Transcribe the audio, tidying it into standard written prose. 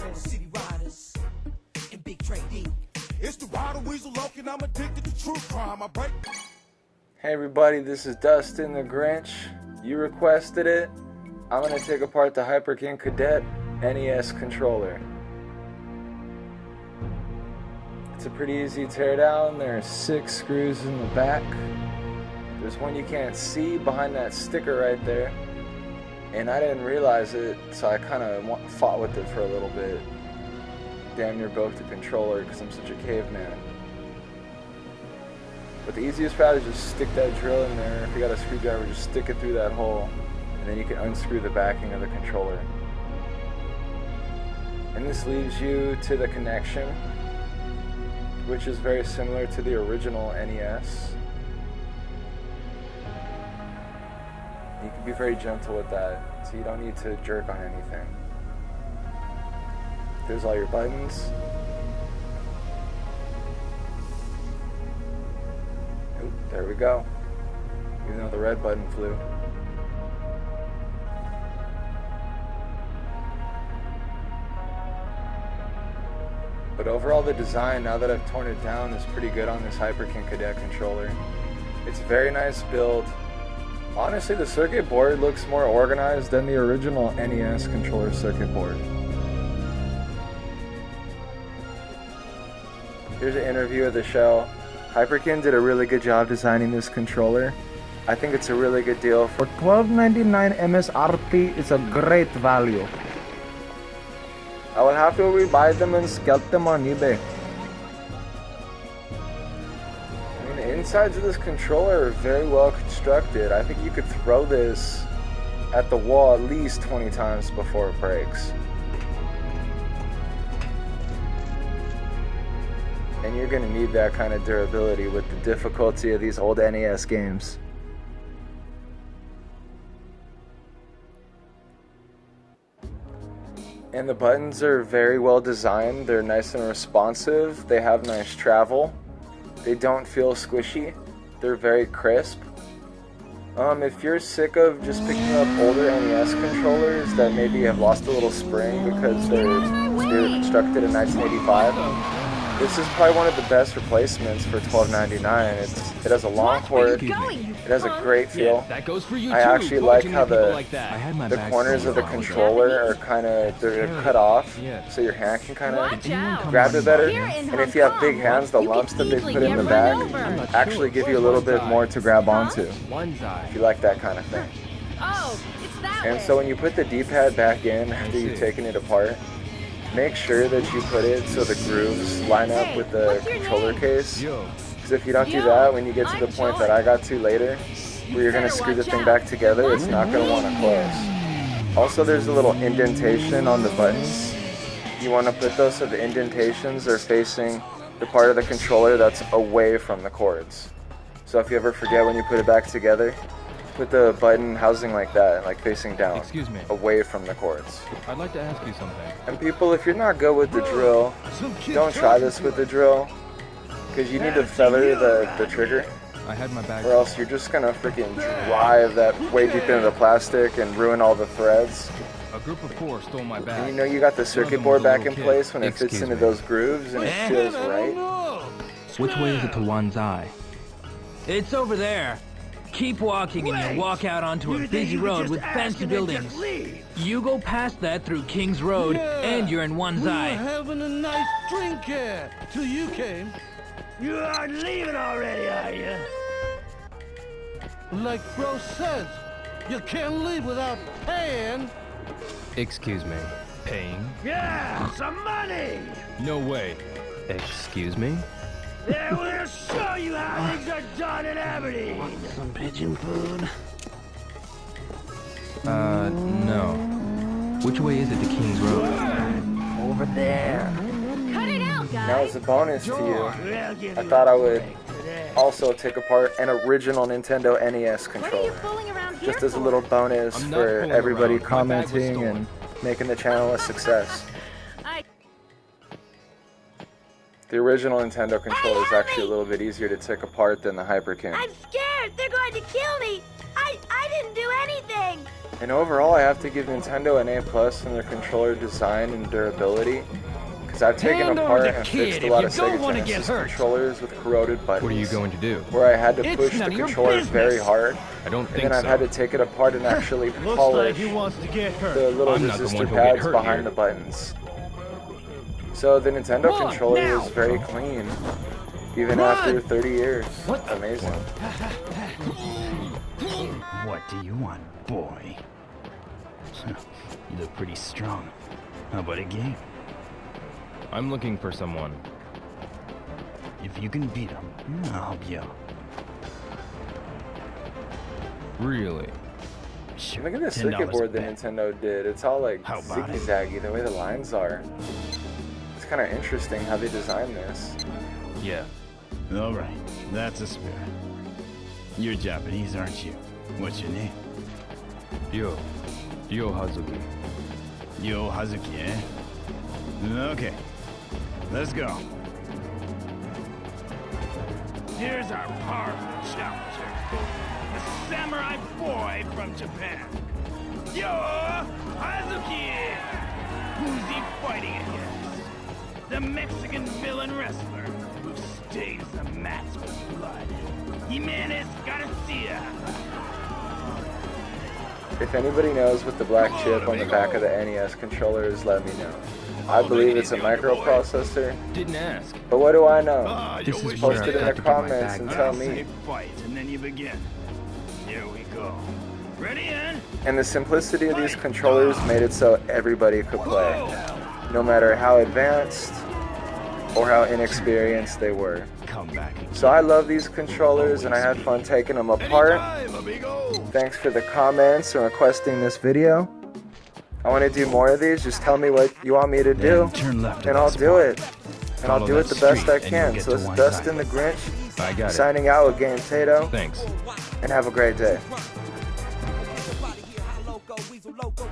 on the city riders and big Trey D. It's the Rider Weasel Loke and I'm addicted to true crime. I break. Hey everybody, this is Dustin the Grinch. You requested it. I'm going to take apart the Hyperkin Cadet NES controller. It's a pretty easy teardown. There are 6 screws in the back. There's one you can't see behind that sticker right there. And I didn't realize it, so I kind of fought with it for a little bit. Damn near broke the controller because I'm such a caveman. But the easiest route is just stick that drill in there. If you got a screwdriver, just stick it through that hole. And then you can unscrew the backing of the controller. And this leaves you to the connection, which is very similar to the original NES. You can be very gentle with that, so you don't need to jerk on anything. There's all your buttons. Oop, there we go. Even though the red button flew. But overall the design, now that I've torn it down, is pretty good on this Hyperkin Cadet controller. It's a very nice build. Honestly, the circuit board looks more organized than the original NES controller circuit board. Here's an interview of the show. Hyperkin did a really good job designing this controller. I think it's a really good deal. For $12.99 MSRP, it's a great value. I will have to rebuy them and scalp them on eBay. I mean, the insides of this controller are very well constructed. I think you could throw this at the wall at least 20 times before it breaks. And you're going to need that kind of durability with the difficulty of these old NES games. And the buttons are very well designed. They're nice and responsive. They have nice travel. They don't feel squishy. They're very crisp. If you're sick of just picking up older NES controllers that maybe have lost a little spring because they were constructed in 1985, this is probably one of the best replacements for $12.99. It has a long cord. It has a great feel. That goes for you I too, actually like how the the corners of the controller are kind of cut off, so your hand can kind of grab it better. And if you have big hands, the lumps that they put in the back actually give you a little bit more to grab onto, if you like that kind of thing. And so when you put the D-pad back in after you've taken it apart, make sure that you put it so the grooves line up with the controller case. Because if you don't do that, when you get to the point that I got to later, where you're going to screw the thing back together, it's not going to want to close. Also, there's a little indentation on the buttons. You want to put those so the indentations are facing the part of the controller that's away from the cords. So if you ever forget when you put it back together, put the button housing like that, like facing down, away from the cords. I'd like to ask you something. And people, if you're not good with the drill, don't try this with the drill, because you need to feather the trigger, I had my bag, or else you're just gonna freaking drive that way deep into the plastic and ruin all the threads. A group of 4 stole my bag. And you know you got the circuit board back in place when it fits into those grooves and it feels right. Which way is it to one's eye? It's over there. Keep walking and you'll walk out onto a busy road with fancy buildings. You go past that through King's Road and you're in one's eye. We were having a nice drink here till you came. You aren't leaving already, are you? Like Bro says, you can't leave without paying. Excuse me. Paying? Yeah, some money! No way. Excuse me? Yeah, we'll show you how things are done in Aberdeen! Want some pigeon food? No. Which way is it to King's Road? Over there. Cut it out, guys! Now as a bonus to you, We'll give I you thought I a would break today. also take apart an original Nintendo NES What are you controller. fooling around here Just as a for? little bonus I'm not for fooling everybody around. My bag was commenting stolen. and making the channel a success. The original Nintendo controller is actually a little bit easier to take apart than the Hyperkin. I'm scared! They're going to kill me! I didn't do anything! And overall, I have to give Nintendo an A+ in their controller design and durability. Because I've taken Hand apart over the and kid fixed a if lot you of don't Sega wanna get Genesis hurt. controllers with corroded buttons. What are you going to do? Where I had to It's push none the of your controller very business. hard. I don't And think then I've so. had to take it apart and actually Looks like polish he wants to get hurt. the little I'm not the one resistor who'll get pads hurt behind here. the buttons. So the Nintendo Come on, controller now. is very clean, even Run. after 30 years. What? Amazing. What do you want, boy? You look pretty strong. How about a game? I'm looking for someone. If you can beat him, I'll help you out. Really? Sure, Look at the $10 circuit board that bet. Nintendo did. It's all like How about it? ziggy-zaggy, the way the lines are. It's kind of interesting how they designed this. Yeah. All right, that's a spirit. You're Japanese, aren't you? What's your name? Yo Hazuki. Yo Hazuki, eh? Okay, let's go. Here's our powerful challenger, the samurai boy from Japan. Yo Hazuki! Who's he fighting against? The Mexican villain wrestler who stains the mats with blood. Jimenez Garcia. If anybody knows what the black chip on the back of the NES controller is, let me know. I believe it's a microprocessor, Didn't ask. but what do I know? This is Post where it in I've the got to get my comments bag and back. tell Say me. fight, and then you begin. Here we go. Ready in? And the simplicity of these controllers made it so everybody could play, no matter how advanced or how inexperienced they were. Come back. So I love these controllers and I had fun taking them apart. Thanks for the comments and requesting this video. I want to do more of these. Just tell me what you want me to do, Turn left at and I'll that do spot. it. And I'll Follow do it that the best street I and you'll can. get So to it's one Dustin side. the Grinch I got it. signing out with Game Tato, Thanks. and have a great day. Everybody here, how loco, weasel loco,